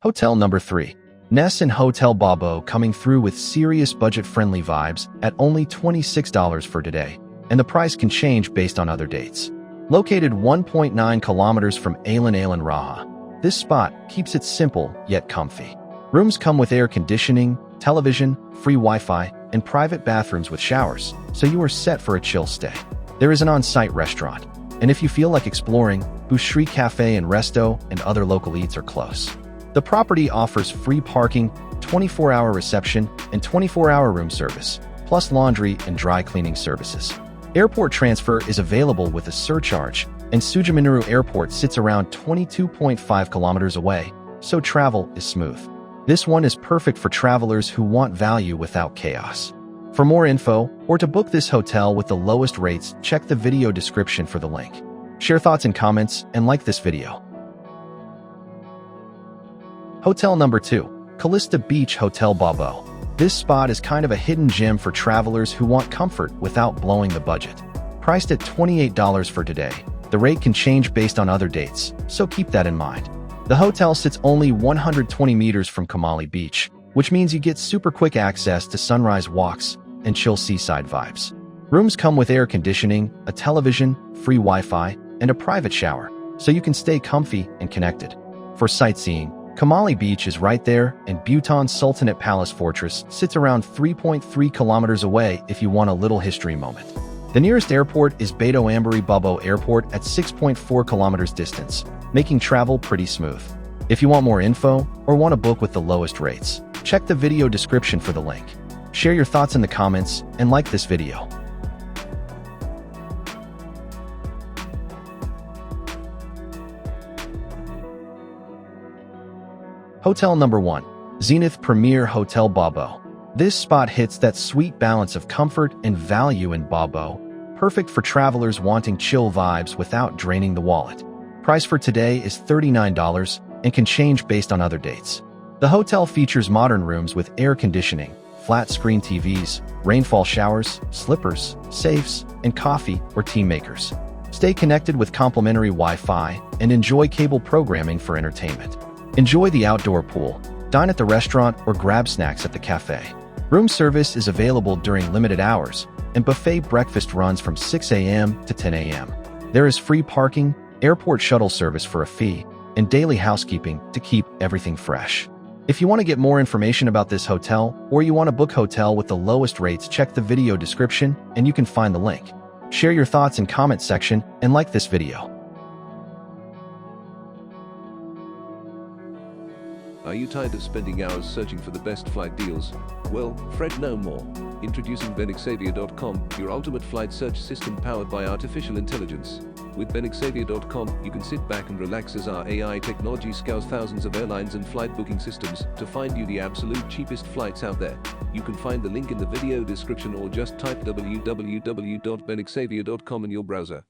Hotel number 3. Nes Inn Hotel Baubau, coming through with serious budget-friendly vibes at only $26 for today, and the price can change based on other dates. Located 1.9 kilometers from Airlines Raha, this spot keeps it simple yet comfy. Rooms come with air conditioning, television, free Wi-Fi, and private bathrooms with showers, so you are set for a chill stay. There is an on-site restaurant, and if you feel like exploring, Boucherie Cafe and Resto and other local eats are close. The property offers free parking, 24-hour reception, and 24-hour room service, plus laundry and dry cleaning services. Airport transfer is available with a surcharge, and Sujarmanuru Airport sits around 22.5 kilometers away, so travel is smooth. This one is perfect for travelers who want value without chaos. For more info, or to book this hotel with the lowest rates, check the video description for the link. Share thoughts and comments, and like this video. Hotel number 2. Calista Beach Hotel Baubau. This spot is kind of a hidden gem for travelers who want comfort without blowing the budget. Priced at $28 for today, the rate can change based on other dates, so keep that in mind. The hotel sits only 120 meters from Kamali Beach, which means you get super quick access to sunrise walks and chill seaside vibes. Rooms come with air conditioning, a television, free Wi-Fi, and a private shower, so you can stay comfy and connected. For sightseeing, Kamali Beach is right there, and Bhutan's Sultanate Palace Fortress sits around 3.3 kilometers away if you want a little history moment. The nearest airport is Baubau Ambari Baubau Airport at 6.4 kilometers distance, making travel pretty smooth. If you want more info or want to book with the lowest rates, check the video description for the link. Share your thoughts in the comments and like this video. Hotel number 1. Zenith Premier Hotel Baubau. This spot hits that sweet balance of comfort and value in Baubau, perfect for travelers wanting chill vibes without draining the wallet. Price for today is $39 and can change based on other dates. The hotel features modern rooms with air conditioning, flat-screen TVs, rainfall showers, slippers, safes, and coffee or tea makers. Stay connected with complimentary Wi-Fi and enjoy cable programming for entertainment. Enjoy the outdoor pool, dine at the restaurant, or grab snacks at the cafe. Room service is available during limited hours, and buffet breakfast runs from 6 a.m. to 10 a.m. There is free parking, airport shuttle service for a fee, and daily housekeeping to keep everything fresh. If you want to get more information about this hotel, or you want to book hotel with the lowest rates, check the video description and you can find the link. Share your thoughts in comment section and like this video. Are you tired of spending hours searching for the best flight deals? Well, fret no more. Introducing meticulously.com, your ultimate flight search system powered by artificial intelligence. With meticulously.com, you can sit back and relax as our AI technology scours thousands of airlines and flight booking systems to find you the absolute cheapest flights out there. You can find the link in the video description or just type www.meticulously.com in your browser.